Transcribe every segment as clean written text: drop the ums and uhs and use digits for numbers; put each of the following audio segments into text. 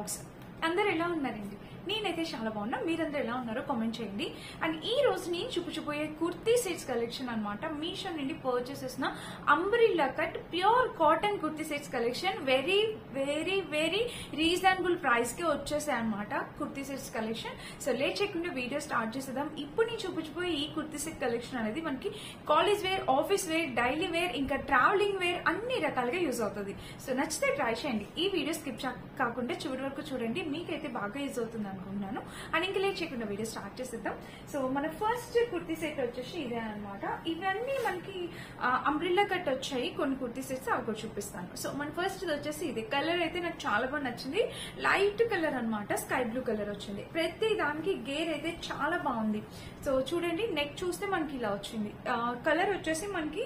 Vlogs. అందరు ఎలా ఉన్నారండి? నేనైతే చాలా బాగున్నా. మీరందరూ ఎలా ఉన్నారో కామెంట్ చేయండి. అండ్ ఈ రోజు నేను చూపించబోయే కుర్తీ సెట్స్ కలెక్షన్ అనమాట. మీషో నుండి పర్చేస్ చేసిన umbrella cut pure cotton kurti sets collection. Very very very reasonable price కి వచ్చేసాయి అనమాట kurti sets collection. So late చేయకుండా వీడియో స్టార్ట్ చేసేద్దాం. ఇప్పుడు నేను చూపించబోయే ఈ కుర్తీ సెట్ కలెక్షన్ అనేది మనకి college wear, office wear, daily wear, ఇంకా ట్రావెలింగ్ వేర్ అన్ని రకాలుగా యూజ్ అవుతుంది. సో నచ్చితే ట్రై చేయండి. ఈ వీడియో స్కిప్ కాకుండా చివరి వరకు చూడండి. మీకైతే బాగా యూజ్ అవుతుంది అనుకుంటున్నాను. అండ్ ఇంకా లేట్ చేయకుండా వీడియో స్టార్ట్ చేసేద్దాం. సో మన ఫస్ట్ కుర్తీ సెట్ వచ్చేసి ఇదే అనమాట. ఇవన్నీ మనకి అంబ్రిల్లా కట్ వచ్చాయి కొన్ని కుర్తీ సెట్స్, అవి కూడా చూపిస్తాను. సో మన ఫస్ట్ వచ్చేసి ఇదే కలర్ అయితే నాకు చాలా బాగా నచ్చింది. లైట్ కలర్ అనమాట, స్కై బ్లూ కలర్ వచ్చింది. ప్రతి దానికి గేర్ అయితే చాలా బాగుంది. సో చూడండి, నెక్ చూస్తే మనకి ఇలా వచ్చింది. కలర్ వచ్చేసి మనకి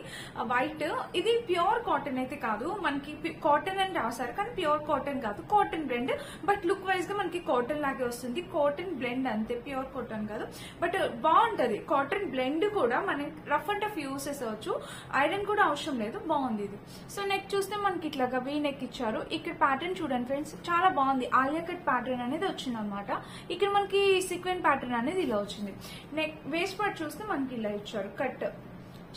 వైట్. ఇది ప్యూర్ కాటన్ అయితే కాదు, మనకి కాటన్ అని రాశారు కానీ ప్యూర్ కాటన్ కాదు, cotton blend. But look wise గా మనకి కాటన్ లాగే వస్తుంది. కాటన్ బ్లెండ్ అంతే, ప్యూర్ కాటన్ కాదు. బట్ బాగుంటది. కాటన్ బ్లెండ్ కూడా మనం రఫ్ అండ్ టఫ్ యూస్ చేసేవచ్చు. ఐరన్ కూడా అవసరం లేదు. బాగుంది ఇది. సో నెక్ చూస్తే మనకి ఇట్లాగా వీ నెక్ ఇచ్చారు. ఇక్కడ ప్యాటర్న్ చూడండి ఫ్రెండ్స్, చాలా బాగుంది. ఆలియా కట్ ప్యాటర్న్ అనేది వచ్చింది అనమాట. ఇక్కడ మనకి సీక్వెన్ ప్యాటర్న్ అనేది ఇలా వచ్చింది. నెక్ వేస్ట్ పార్ట్ చూస్తే మనకి ఇలా ఇచ్చారు కట్.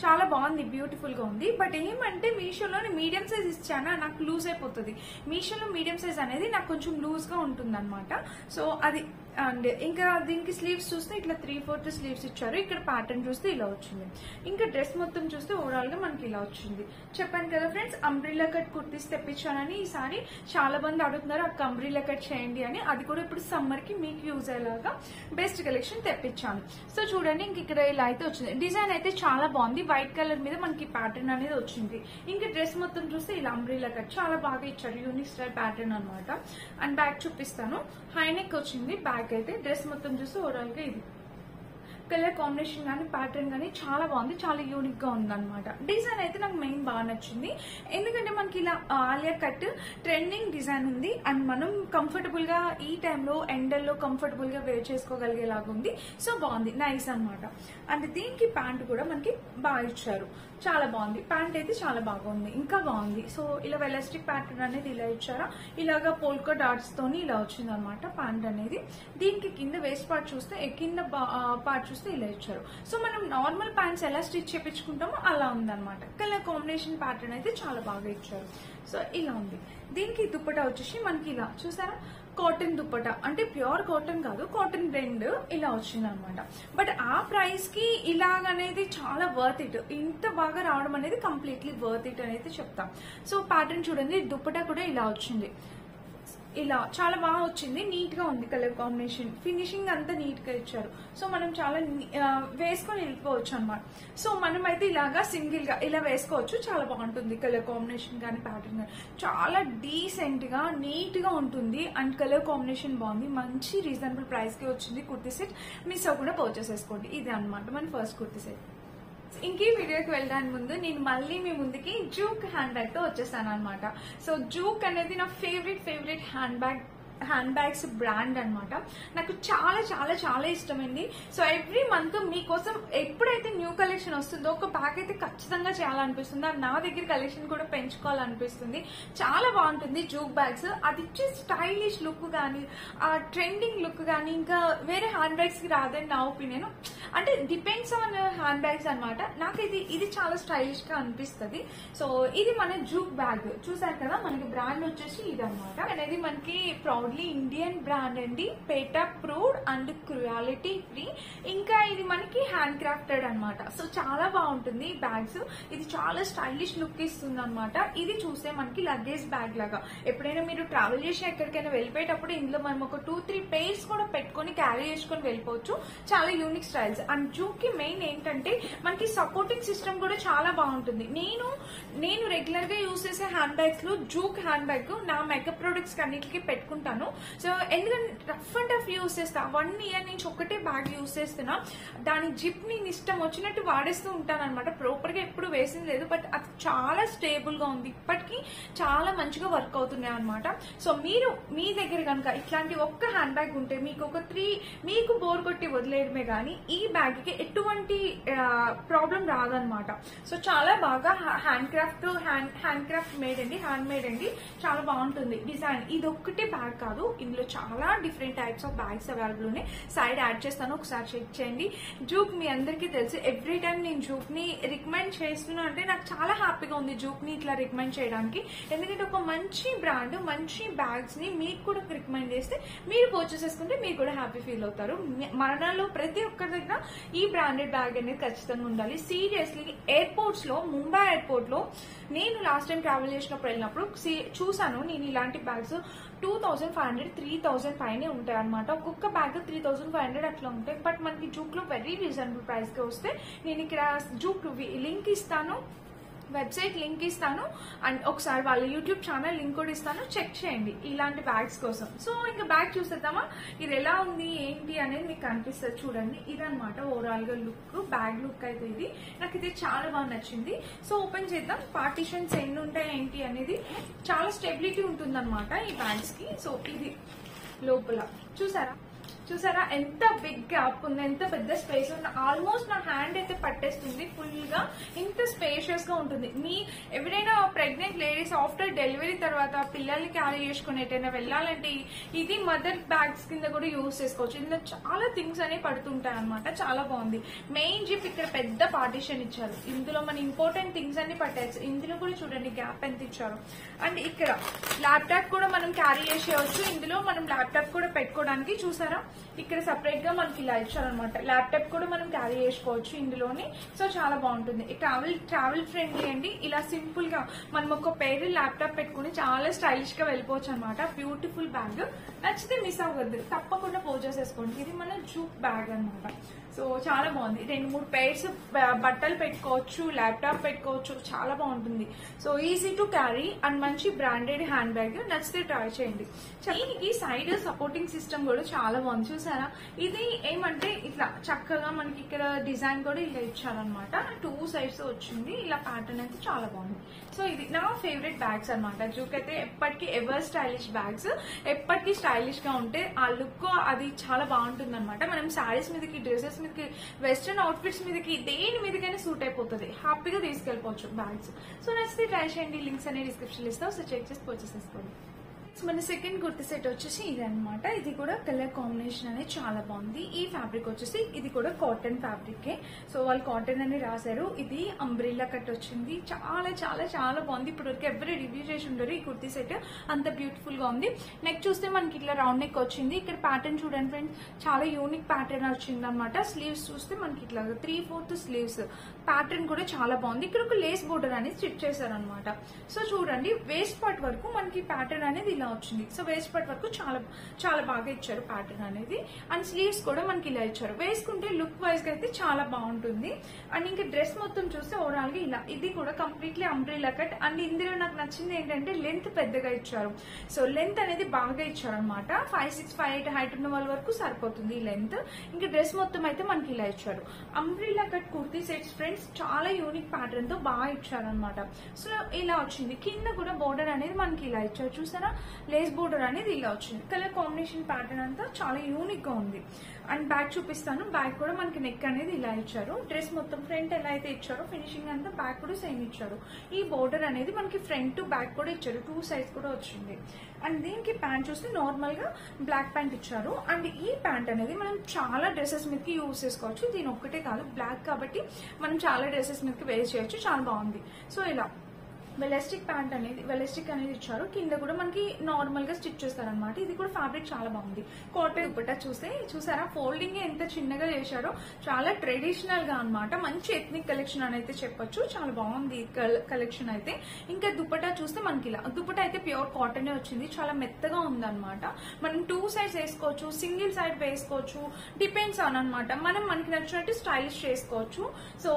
చాలా బాగుంది, బ్యూటిఫుల్ గా ఉంది. బట్ ఏమంటే మీషోలో మీడియం సైజ్ ఇచ్చానా, నాకు లూజ్ అయిపోతుంది. మీషోలో మీడియం సైజ్ అనేది నాకు కొంచెం లూజ్ గా ఉంటుంది అనమాట. సో అది. అండ్ ఇంకా దీనికి స్లీవ్స్ చూస్తే ఇట్లా 3/4 స్లీవ్స్ ఇచ్చారు. ఇక్కడ ప్యాటర్న్ చూస్తే ఇలా వచ్చింది. ఇంకా డ్రెస్ మొత్తం చూస్తే ఓవరాల్ గా మనకి ఇలా వచ్చింది. చెప్పాను కదా ఫ్రెండ్స్, అంబ్రిల్లా కట్ కుర్తీస్ తెప్పించానని. ఈసారి చాలా మంది అడుగుతున్నారు అక్క అంబ్రిల్లా కట్ చేయండి అని. అది కూడా ఇప్పుడు సమ్మర్ కి మీకు యూజ్ అయ్యేలాగా బెస్ట్ కలెక్షన్ తెప్పించాను. సో చూడండి, ఇంక ఇక్కడ ఇలా అయితే వచ్చింది. డిజైన్ అయితే చాలా బాగుంది. వైట్ కలర్ మీద మనకి ప్యాటర్న్ అనేది వచ్చింది. ఇంకా డ్రెస్ మొత్తం చూస్తే ఇలా అంబ్రిల్లా కట్ చాలా బాగా ఇచ్చారు. యూనిక్ స్టైల్ ప్యాటర్న్ అనమాట. అండ్ బ్యాక్ చూపిస్తాను. హై నెక్ వచ్చింది. బ్యాక్ అయితే డ్రెస్ మొత్తం చూస్తే ఓవరాల్ గా ఇది కలర్ కాంబినేషన్ కానీ ప్యాటర్న్ కానీ చాలా బాగుంది. చాలా యూనిక్ గా ఉంది అనమాట. డిజైన్ అయితే నాకు మెయిన్ బాగా నచ్చింది. ఎందుకంటే మనకి ఇలా ఆలియా కట్ ట్రెండింగ్ డిజైన్ ఉంది. అండ్ మనం కంఫర్టబుల్ గా ఈ టైంలో ఎండల్లో కంఫర్టబుల్ గా వేర్ చేసుకోగలిగేలాగా ఉంది. సో బాగుంది, నైస్ అనమాట. అండ్ దీనికి ప్యాంట్ కూడా మనకి బాగా ఇచ్చారు. చాలా బాగుంది. ప్యాంట్ అయితే చాలా బాగుంది, ఇంకా బాగుంది. సో ఇలా ఎలాస్టిక్ ప్యాటర్న్ అనేది ఇలా ఇచ్చారా, ఇలాగా పోల్కో డాట్స్ తోని ఇలా వచ్చింది అనమాట ప్యాంట్ అనేది. దీనికి కింద వేస్ట్ పార్ట్ చూస్తే, కింద పార్ట్ చూస్తే ఇలా ఇచ్చారు. సో మనం నార్మల్ ప్యాంట్స్ ఎలా స్టిచ్ చేపించుకుంటామో అలా ఉందన్నమాట. కలర్ కాంబినేషన్ ప్యాటర్న్ అయితే చాలా బాగా ఇచ్చారు. సో ఇలా ఉంది. దీనికి దుప్పటా వచ్చేసి మనకి ఇలా చూసారా, కాటన్ దుప్పటా. అంటే ప్యూర్ కాటన్ కాదు, కాటన్ బ్లెండ్ ఇలా వచ్చింది అనమాట. బట్ ఆ ప్రైస్ కి ఇలాగనేది చాలా వర్త్ ఇట్. ఇంత బాగా రావడం అనేది కంప్లీట్లీ వర్త్ ఇట్ అనేది చెప్తాం. సో ప్యాటర్న్ చూడండి, దుప్పటా కూడా ఇలా వచ్చింది. ఇలా చాలా బాగా వచ్చింది. నీట్ గా ఉంది కలర్ కాంబినేషన్. ఫినిషింగ్ అంతా నీట్ గా ఇచ్చారు. సో మనం చాలా వేసుకొని వెళ్ళిపోవచ్చు అనమాట. సో మనం అయితే ఇలాగా సింగిల్ గా ఇలా వేసుకోవచ్చు. చాలా బాగుంటుంది కలర్ కాంబినేషన్ కానీ ప్యాటర్న్ కానీ. చాలా డీసెంట్ గా నీట్ గా ఉంటుంది. అండ్ కలర్ కాంబినేషన్ బాగుంది. మంచి రీజనబుల్ ప్రైస్ కి వచ్చింది కుర్తీ సెట్. మిస్ అవ్వకుండా పర్చేస్ చేసుకోండి. ఇదే అనమాట మన ఫస్ట్ కుర్తీ సెట్. ఇంకే వీడియోకి వెళ్ళడానికి ముందు నేను మళ్ళీ మీ ముందుకి జూక్ హ్యాండ్ బ్యాగ్ తో వచ్చేసాను అనమాట. సో జూక్ అనేది నా ఫేవరెట్ హ్యాండ్ బ్యాగ్స్ బ్రాండ్ అనమాట. నాకు చాలా చాలా చాలా ఇష్టమైంది. సో ఎవ్రీ మంత్ మీకోసం ఎప్పుడైతే న్యూ కలెక్షన్ వస్తుందో ఒక బ్యాగ్ అయితే ఖచ్చితంగా చేయాలనిపిస్తుంది. నా దగ్గర కలెక్షన్ కూడా పెంచుకోవాలనిపిస్తుంది. చాలా బాగుంటుంది జూక్ బ్యాగ్స్. అది ఇచ్చే స్టైలిష్ లుక్ కానీ, ఆ ట్రెండింగ్ లుక్ కానీ ఇంకా వేరే హ్యాండ్ బ్యాగ్స్ కి రాదని నా ఒపీనియన్. అంటే డిపెండ్స్ ఆన్ హ్యాండ్ బ్యాగ్స్ అనమాట. నాకు ఇది చాలా స్టైలిష్ గా అనిపిస్తుంది. సో ఇది మన జూక్ బ్యాగ్ చూసారు కదా. మనకి బ్రాండ్ వచ్చేసి ఇది అనమాట. అనేది మనకి ప్రౌడ్ ఇండియన్ బ్రాండ్ అండి. PETA proved and cruelty free. ఇంకా ఇది మనకి హ్యాండ్ క్రాఫ్టెడ్ అనమాట. సో చాలా బాగుంటుంది ఈ బ్యాగ్స్. ఇది చాలా స్టైలిష్ లుక్ ఇస్తుంది అనమాట. ఇది చూస్తే మనకి లగేజ్ బ్యాగ్ లాగా. ఎప్పుడైనా మీరు ట్రావెల్ చేసి ఎక్కడికైనా వెళ్ళిపోయేటప్పుడు ఇందులో మనం ఒక 2-3 పేర్స్ కూడా పెట్టుకుని క్యారీ చేసుకుని వెళ్ళిపోవచ్చు. చాలా యూనిక్ స్టైల్స్. అండ్ జూక్ కి మెయిన్ ఏంటంటే మనకి సపోర్టింగ్ సిస్టమ్ కూడా చాలా బాగుంటుంది. నేను రెగ్యులర్ గా యూజ్ చేసే హ్యాండ్ బ్యాగ్స్ లో జూక్ హ్యాండ్ బ్యాగ్ నా మేకప్ ప్రొడక్ట్స్ అన్నిటికీ పెట్టుకుంటాను. సో ఎందుకంటే రఫ్ అండ్ టఫ్ యూజ్ చేస్తా. 1 ఇయర్ నుంచి ఒకటే బ్యాగ్ యూజ్ చేస్తున్నా. దాని జిప్ నేను ఇష్టం వచ్చినట్టు వాడేస్తూ ఉంటాను అనమాట. ప్రాపర్ గా ఎప్పుడు వేసింది లేదు. బట్ అది చాలా స్టేబుల్ గా ఉంది. ఇప్పటికీ చాలా మంచిగా వర్క్ అవుతున్నాయి అనమాట. సో మీరు మీ దగ్గర కనుక ఇట్లాంటి ఒక్క హ్యాండ్ బ్యాగ్ ఉంటే మీకు ఒక 3 మీకు బోర్ కొట్టి వదిలేయడమే గానీ ఈ బ్యాగ్ కి ఎటువంటి ప్రాబ్లం రాదనమాట. సో చాలా బాగా హ్యాండ్ క్రాఫ్ట్ మేడ్ అండి. హ్యాండ్ మేడ్ అండి. చాలా బాగుంటుంది డిజైన్. ఇది ఒక్కటి బ్యాగ్ కాదు, ఇందులో చాలా different types of bags available ఉన్నాయి. సైడ్ యాడ్ చేస్తాను, ఒకసారి చెక్ చేయండి. జూక్ మీ అందరికీ తెలుసు, ఎవ్రీ టైం నేను జూక్ ని రికమెండ్ చేస్తున్నా అంటే నాకు చాలా హ్యాపీగా ఉంది జూక్ ని ఇట్లా రికమెండ్ చేయడానికి. ఎందుకంటే ఒక మంచి బ్రాండ్, మంచి బ్యాగ్స్ ని మీకు కూడా రికమెండ్ చేస్తే మీరు పర్చేస్ చేసుకుంటే మీరు కూడా హ్యాపీ ఫీల్ అవుతారు. మనలో ప్రతి ఒక్కరి దగ్గర ఈ బ్రాండెడ్ బ్యాగ్ అనేది ఖచ్చితంగా ఉండాలి. సీరియస్లీ ఎయిర్పోర్ట్స్ లో, ముంబై ఎయిర్పోర్ట్ లో నేను లాస్ట్ టైం ట్రావెల్ చేసినప్పుడు వెళ్ళినప్పుడు చూసాను నేను ఇలాంటి బ్యాగ్స్ 2500, 3000 పైనే ఉంటాయి అనమాట. ఒక్కొక్క బ్యాగ్ 3500 అట్లా ఉంటాయి. బట్ మనకి జూక్ లో వెరీ రీజనబుల్ ప్రైస్ కి వస్తే నేను ఇక్కడ జూక్ లింక్ ఇస్తాను, వెబ్సైట్ లింక్ ఇస్తాను, అండ్ ఒకసారి వాళ్ళ యూట్యూబ్ ఛానల్ లింక్ కూడా ఇస్తాను, చెక్ చేయండి ఇలాంటి బ్యాగ్స్ కోసం. సో ఇంకా బ్యాగ్ చూసేద్దామా, ఇది ఎలా ఉంది ఏంటి అనేది మీకు కనిపిస్తుంది. చూడండి, ఇదనమాట ఓవరాల్ గా లుక్, బ్యాగ్ లుక్ అయితే ఇది నాకు ఇది చాలా బాగా నచ్చింది. సో ఓపెన్ చేద్దాం, పార్టీషన్స్ ఎన్ని ఉంటాయి ఏంటి అనేది. చాలా స్టెబిలిటీ ఉంటుంది అనమాట ఈ బ్యాగ్స్ కి. సో ఇది లోపల చూసారా ఎంత బిగ్ గ్యాప్ ఉంది, ఎంత పెద్ద స్పేస్ ఉంది. ఆల్మోస్ట్ నా హ్యాండ్ అయితే పట్టేస్తుంది ఫుల్ గా, ఇంత స్పేషియస్ గా ఉంటుంది. మీ ఎవరైనా ప్రెగ్నెంట్ లేడీస్ ఆఫ్టర్ డెలివరీ తర్వాత పిల్లల్ని క్యారీ చేసుకుని ఎటైనా వెళ్ళాలంటే ఇది మదర్ బ్యాగ్స్ కింద కూడా యూజ్ చేసుకోవచ్చు. ఇందులో చాలా థింగ్స్ అనేవి పడుతుంటాయి అనమాట. చాలా బాగుంది. మెయిన్ జిప్ ఇక్కడ పెద్ద పార్టీషన్ ఇచ్చారు, ఇందులో మన ఇంపార్టెంట్ థింగ్స్ అన్ని పట్టేచ్చు. ఇందులో కూడా చూడండి గ్యాప్ ఎంత ఇచ్చారు. అండ్ ఇక్కడ ల్యాప్టాప్ కూడా మనం క్యారీ చేసేయచ్చు. ఇందులో మనం ల్యాప్టాప్ కూడా పెట్టుకోవడానికి చూసారా ఇక్కడ సెపరేట్ గా మనకి ఇలా ఇచ్చారనమాట. ల్యాప్టాప్ కూడా మనం క్యారీ చేసుకోవచ్చు ఇందులోని. సో చాలా బాగుంటుంది. ట్రావెల్ ఫ్రెండ్లీ అండి. ఇలా సింపుల్ గా మనం ఒక పేరు ల్యాప్టాప్ పెట్టుకుని చాలా స్టైలిష్ గా వెళ్ళిపోవచ్చు అనమాట. బ్యూటిఫుల్ బ్యాగ్, నచ్చితే మిస్ అవ్వద్దు, తప్పకుండా పర్చేస్ చేసుకోండి. ఇది మన జూక్ బ్యాగ్ అనమాట. సో చాలా బాగుంది. 2-3 పైర్స్ బట్టలు పెట్టుకోవచ్చు, ల్యాప్టాప్ పెట్టుకోవచ్చు, చాలా బాగుంటుంది. So easy to carry and మంచి బ్రాండెడ్ హ్యాండ్ బ్యాగ్, నచ్చితే ట్రై చేయండి. దీనికి సైడ్ సపోర్టింగ్ సిస్టమ్ కూడా చాలా బాగుంది. చూసారా, ఇది ఏమంటే ఇట్లా చక్కగా మనకి ఇక్కడ డిజైన్ కూడా ఇలా ఇచ్చారనమాట. 2 సైడ్స్ వచ్చింది. ఇలా ప్యాటర్న్ అయితే చాలా బాగుంది. సో ఇది నా ఫేవరెట్ బ్యాగ్స్ అనమాట. జూక్ అయితే ఎప్పటికీ ఎవర్ స్టైలిష్ బ్యాగ్స్, ఎప్పటికీ స్టైలిష్ గా ఉంటే ఆ లుక్ అది చాలా బాగుంటుంది అనమాట. మనం శారీస్ మీదకి, డ్రెస్సెస్ మీదకి, వెస్ట్రన్ అవుట్ఫిట్స్ మీదకి, దేని మీదకైనా సూట్ అయిపోతుంది. హ్యాపీగా తీసుకెళ్లిపోవచ్చు బ్యాగ్స్. సో నచ్చితే ట్రై చేయండి. లింక్స్ అనేది డిస్క్రిప్షన్ లో ఇస్తాం. సో చెక్ చేసి పర్చేస్ చేసుకోండి. మన సెకండ్ కుర్తి సెట్ వచ్చేసి ఇది అనమాట. ఇది కూడా కలర్ కాంబినేషన్ అనేది చాలా బాగుంది. ఈ ఫ్యాబ్రిక్ వచ్చేసి ఇది కూడా కాటన్ ఫ్యాబ్రిక్. సో వాళ్ళు కాటన్ అని రాశారు. ఇది అంబ్రిల్లా కట్ వచ్చింది. చాలా చాలా చాలా బాగుంది. ఇప్పుడు వరకు ఎవరు రివ్యూ చేసి ఉండరు ఈ కుర్తి సెట్, అంత బ్యూటిఫుల్ గా ఉంది. నెక్ చూస్తే మనకి ఇట్లా రౌండ్ నెక్ వచ్చింది. ఇక్కడ ప్యాటర్న్ చూడండి ఫ్రెండ్స్, చాలా యూనిక్ ప్యాటర్న్ వచ్చింది అనమాట. స్లీవ్స్ చూస్తే మనకి ఇట్లా 3/4 స్లీవ్స్ ప్యాటర్న్ కూడా చాలా బాగుంది. ఇక్కడ ఒక లేస్ బోర్డర్ అనేది స్టిచ్ చేశారు అనమాట. సో చూడండి, వేస్ట్ పార్ట్ వరకు మనకి ప్యాటర్న్ అనేది ఇలా వచ్చింది. సో వేస్ట్ పార్ట్ వరకు చాలా చాలా బాగా ఇచ్చారు ప్యాటర్న్ అనేది. అండ్ స్లీవ్స్ కూడా మనకి ఇలా ఇచ్చారు. వేసుకుంటే లుక్ వైజ్ గా అయితే చాలా బాగుంటుంది. అండ్ ఇంకా డ్రెస్ మొత్తం చూస్తే ఓవరాల్ గా ఇలా, ఇది కూడా కంప్లీట్లీ అంబ్రెల్లా కట్. అండ్ ఇందులో నాకు నచ్చింది ఏంటంటే లెంత్ పెద్దగా ఇచ్చారు. సో లెంత్ అనేది బాగా ఇచ్చారు అనమాట. 5'6", 5'8" హైట్ ఉన్న వాళ్ళ వరకు సరిపోతుంది ఈ లెంత్. ఇంకా డ్రెస్ మొత్తం అయితే మనకి ఇలా ఇచ్చారు. Umbrella cut kurti sets friends చాలా యూనిక్ ప్యాటర్న్ తో బాగా ఇచ్చారు అనమాట. సో ఇలా వచ్చింది. కింద కూడా బోర్డర్ అనేది మనకి ఇలా ఇచ్చారు. చూసారా, లేస్ బోర్డర్ అనేది ఇలా వచ్చింది. కలర్ కాంబినేషన్ ప్యాటర్న్ అంతా చాలా యూనిక్ గా ఉంది. అండ్ బ్యాక్ చూపిస్తాను. బ్యాక్ కూడా మనకి నెక్ అనేది ఇలా ఇచ్చారు. డ్రెస్ మొత్తం ఫ్రంట్ ఎలా అయితే ఇచ్చారో ఫినిషింగ్ అంతా బ్యాక్ కూడా సేమ్ ఇచ్చారు. ఈ బోర్డర్ అనేది మనకి ఫ్రంట్ టు బ్యాక్ కూడా ఇచ్చారు. 2 సైడ్స్ కూడా వచ్చింది. అండ్ దీనికి ప్యాంట్ చూస్తే నార్మల్ గా బ్లాక్ ప్యాంట్ ఇచ్చారు. అండ్ ఈ ప్యాంట్ అనేది మనం చాలా డ్రెస్సెస్ మీదకి యూజ్ చేసుకోవచ్చు. దీని ఒక్కటే కాదు, బ్లాక్ కాబట్టి మనం చాలా డ్రెస్సెస్ మీదకి వేర్ చేయొచ్చు. చాలా బాగుంది. సో ఇలా వెలాస్టిక్ ప్యాంట్ అనేది ఇచ్చారు. కింద కూడా మనకి నార్మల్ గా స్టిచ్ చేస్తారనమాట. ఇది కూడా ఫ్యాబ్రిక్ చాలా బాగుంది. కాటన్ దుపట్టా చూసారా, ఫోల్డింగ్ ఎంత చిన్నగా చేశారో, చాలా ట్రెడిషనల్ గా అనమాట. మంచి ఎథ్నిక్ కలెక్షన్ అని అయితే చెప్పొచ్చు. చాలా బాగుంది కలెక్షన్ అయితే. ఇంకా దుపట్టా చూస్తే మనకి ఇలా, దుపట్టా అయితే ప్యూర్ కాటన్ వచ్చింది. చాలా మెత్తగా ఉంది అనమాట. మనం 2 సైడ్స్ వేసుకోవచ్చు, సింగిల్ సైడ్ వేసుకోవచ్చు, డిపెండ్స్ ఆన్ అనమాట. మనకి నచ్చినట్టు స్టైలిష్ చేసుకోవచ్చు. సో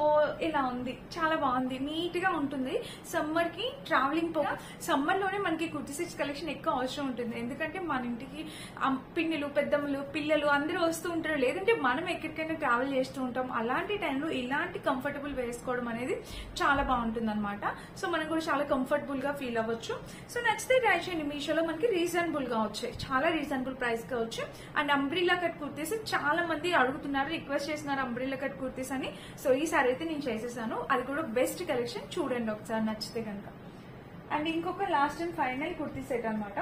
ఇలా ఉంది, చాలా బాగుంది, నీట్ గా ఉంటుంది. సమ్మర్ కి ట్రావెలింగ్ సమ్మర్ లోనే మనకి కుర్తీ సెట్స్ కలెక్షన్ ఎక్కువ అవసరం ఉంటుంది. ఎందుకంటే మన ఇంటికి పిన్నులు, పెద్దమ్మలు, పిల్లలు అందరూ వస్తూ ఉంటారు. లేదంటే మనం ఎక్కడికైనా ట్రావెల్ చేస్తూ ఉంటాం. అలాంటి టైంలో ఇలాంటి కంఫర్టబుల్ వేసుకోవడం అనేది చాలా బాగుంటుంది అనమాట. సో మనం కూడా చాలా కంఫర్టబుల్ గా ఫీల్ అవ్వచ్చు. సో నచ్చితే ట్రై చేయండి. మీషోలో మనకి రీజనబుల్ గా వచ్చాయి, చాలా రీజనబుల్ ప్రైస్ గా వచ్చాయి. అండ్ అంబ్రిల్లా కట్ కుర్తీస్ చాలా మంది అడుగుతున్నారు, రిక్వెస్ట్ చేస్తున్నారు అంబ్రిల్లా కట్ కుర్తీస్ అని. సో ఈసారి అయితే నేను చేసేసాను. అది కూడా బెస్ట్ కలెక్షన్, చూడండి ఒకసారి నచ్చితే కనుక. అండ్ ఇంకొక last and final kurti set అనమాట.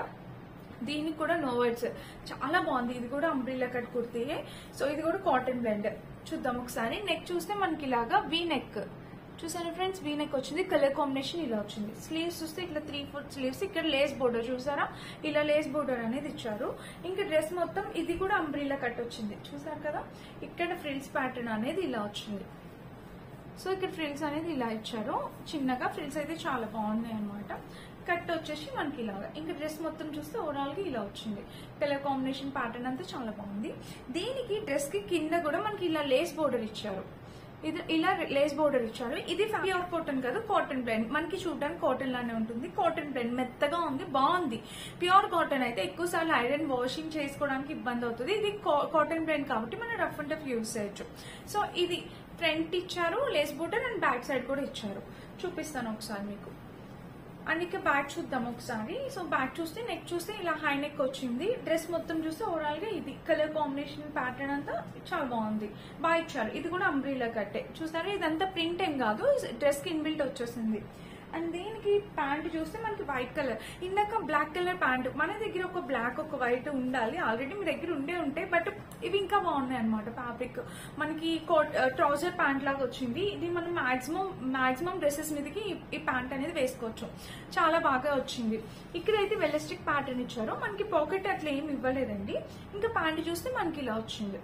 దీనికి కూడా నో వర్డ్స్, చాలా బాగుంది. ఇది కూడా అంబ్రిల్లా కట్ కుర్తీయే. సో ఇది కూడా కాటన్ బ్లెండ్. చూద్దాం ఒకసారి. నెక్ చూస్తే మనకి ఇలాగా వీ నెక్ చూసారా ఫ్రెండ్స్, వీ నెక్ వచ్చింది. కలర్ కాంబినేషన్ ఇలా వచ్చింది. స్లీవ్స్ చూస్తే ఇట్లా 3/4 స్లీవ్స్. ఇక్కడ లేస్ బోర్డర్ చూసారా, ఇలా లేస్ బోర్డర్ అనేది ఇచ్చారు. ఇంకా డ్రెస్ మొత్తం ఇది కూడా అంబ్రిల్లా కట్ వచ్చింది. చూసారు కదా, ఇక్కడ ఫ్రిల్స్ ప్యాటర్న్ అనేది ఇలా వచ్చింది. సో ఇక్కడ ఫ్రిల్స్ అనేది ఇలా ఇచ్చారు చిన్నగా. ఫ్రిల్స్ అయితే చాలా బాగున్నాయి అనమాట. కట్ వచ్చేసి మనకి ఇలాగా. ఇంకా డ్రెస్ మొత్తం చూస్తే ఓవరాల్ గా ఇలా వచ్చింది. కలర్ కాంబినేషన్ ప్యాటర్న్ అంతా చాలా బాగుంది. దీనికి డ్రెస్ కి కింద కూడా మనకి ఇలా లేస్ బోర్డర్ ఇచ్చారు. ఇది ఇలా లేస్ బోర్డర్ ఇచ్చారు. ఇది ప్యూర్ కాటన్ కాదు, కాటన్ బ్లెండ్. మనకి చూడడానికి కాటన్ లానే ఉంటుంది. కాటన్ బ్లెండ్ మెత్తగా ఉంది, బాగుంది. ప్యూర్ కాటన్ అయితే ఎక్కువ సార్లు ఐరన్ వాషింగ్ చేసుకోవడానికి ఇబ్బంది అవుతుంది. ఇది కాటన్ బ్లెండ్ కాబట్టి మనం రఫ్ అండ్ టఫ్ యూజ్ చేయొచ్చు. సో ఇది ఫ్రంట్ ఇచ్చారు lace border and back side కూడా ఇచ్చారు. చూపిస్తాను ఒకసారి మీకు. అండ్ ఇక బ్యాక్ చూద్దాం ఒకసారి. సో బ్యాక్ చూస్తే నెక్ చూస్తే ఇలా హై నెక్ వచ్చింది. డ్రెస్ మొత్తం చూస్తే ఓవరాల్ గా ఇది కలర్ కాంబినేషన్ ప్యాటర్న్ అంతా చాలా బాగుంది, బాగా ఇచ్చారు. ఇది కూడా అంబ్రిల్లా కట్టే. చూసారా, ఇదంతా ప్రింట్ ఏం కాదు, డ్రెస్ కి ఇన్బిల్ట్ వచ్చేసింది. అండ్ దీనికి ప్యాంట్ చూస్తే మనకి వైట్ కలర్. ఇందాక బ్లాక్ కలర్ ప్యాంట్, మన దగ్గర ఒక బ్లాక్ ఒక వైట్ ఉండాలి, ఆల్రెడీ మీ దగ్గర ఉండే ఉంటాయి. బట్ ఇవి ఇంకా బాగున్నాయి అనమాట. ఫ్యాబ్రిక్ మనకి ట్రౌజర్ ప్యాంట్ లాగా వచ్చింది. ఇది మనం మాక్సిమం డ్రెస్సెస్ మీదకి ఈ ప్యాంట్ అనేది వేసుకోవచ్చు. చాలా బాగా వచ్చింది. ఇక్కడైతే వెలస్టిక్ ప్యాటర్న్ ఇచ్చారు. మనకి పాకెట్ అట్లా ఏమి ఇవ్వలేదండి. ఇంకా ప్యాంట్ చూస్తే మనకి ఇలా వచ్చింది.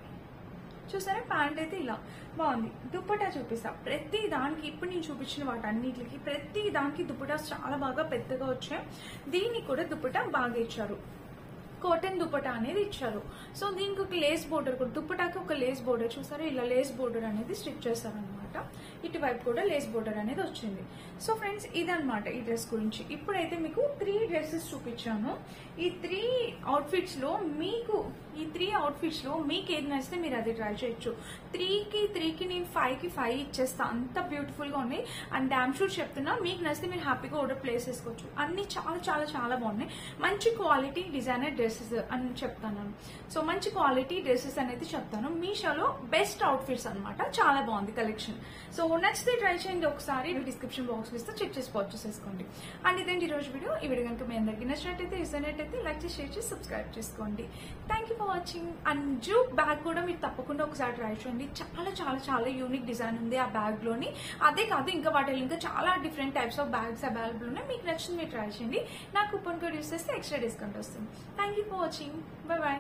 చూసారా, ప్యాంట్ అయితే ఇలా బాగుంది. దుప్పటా చూపిస్తా. ప్రతి దానికి ఇప్పుడు నేను చూపించిన వాటన్నిటికి ప్రతి దానికి దుప్పటా చాలా బాగా పెద్దగా వచ్చాయి. దీనికి కూడా దుప్పటా బాగా ఇచ్చారు. కాటన్ దుపట్టా అనేది ఇచ్చారు. సో దీనికి ఒక లేస్ బోర్డర్ కూడా, దుపట్టాకి ఒక లేస్ బోర్డర్ చూసారు, ఇలా లేస్ బోర్డర్ అనేది స్టిచ్ చేస్తారనమాట. ఇటువైపు కూడా లేస్ బోర్డర్ అనేది వచ్చింది. సో ఫ్రెండ్స్ ఇదనమాట ఈ డ్రెస్ గురించి. ఇప్పుడైతే మీకు 3 డ్రెస్సెస్ చూపించాను. ఈ 3 అవుట్ఫిట్స్ లో మీకు ఏది నచ్చితే మీరు అది ట్రై చేయొచ్చు. 3కి నేను 5కి 5 ఇచ్చేస్తా. అంత బ్యూటిఫుల్ గా ఉన్నాయి. అండ్ డామ్ షూర్ చెప్తున్నా, మీకు నచ్చితే మీరు హ్యాపీగా ఆర్డర్ ప్లేస్ చేసుకోవచ్చు. అన్ని చాలా చాలా చాలా బాగున్నాయి. మంచి క్వాలిటీ డిజైనర్ డ్రెస్సెస్ అని చెప్తాను. సో మంచి క్వాలిటీ డ్రెస్సెస్ అనేది చెప్తాను. మీషోలో బెస్ట్ అవుట్ఫిట్స్ అనమాట. చాలా బాగుంది కలెక్షన్. సో నచ్చితే ట్రై చేయండి ఒకసారి. డిస్క్రిప్షన్ బాక్స్ ఇస్తే చెక్ చేసి పర్చేస్ చేసుకోండి. అండ్ ఇదేంటి ఈ రోజు వీడియో. ఈ వీడియో కనుక మీ అందరికీ నచ్చినట్టయితే ఇష్టమైనట్టయితే లైక్ చేసి షేర్ చేసి సబ్స్క్రైబ్ చేసుకోండి. Thank you for watching. And jute bag కూడా మీరు తప్పకుండా ఒకసారి ట్రై చేయండి. చాలా చాలా చాలా యూనిక్ డిజైన్ ఉంది ఆ బ్యాగ్ లోని. అదే కాదు ఇంకా వాటిలో ఇంకా చాలా different types of bags available ఉన్నాయి. మీకు నచ్చింది మీరు ట్రై చేయండి. నా కూపన్ కోడ్ యూస్ చేస్తే ఎక్స్ట్రా డిస్కౌంట్ వస్తుంది. Thank you for watching. Bye bye.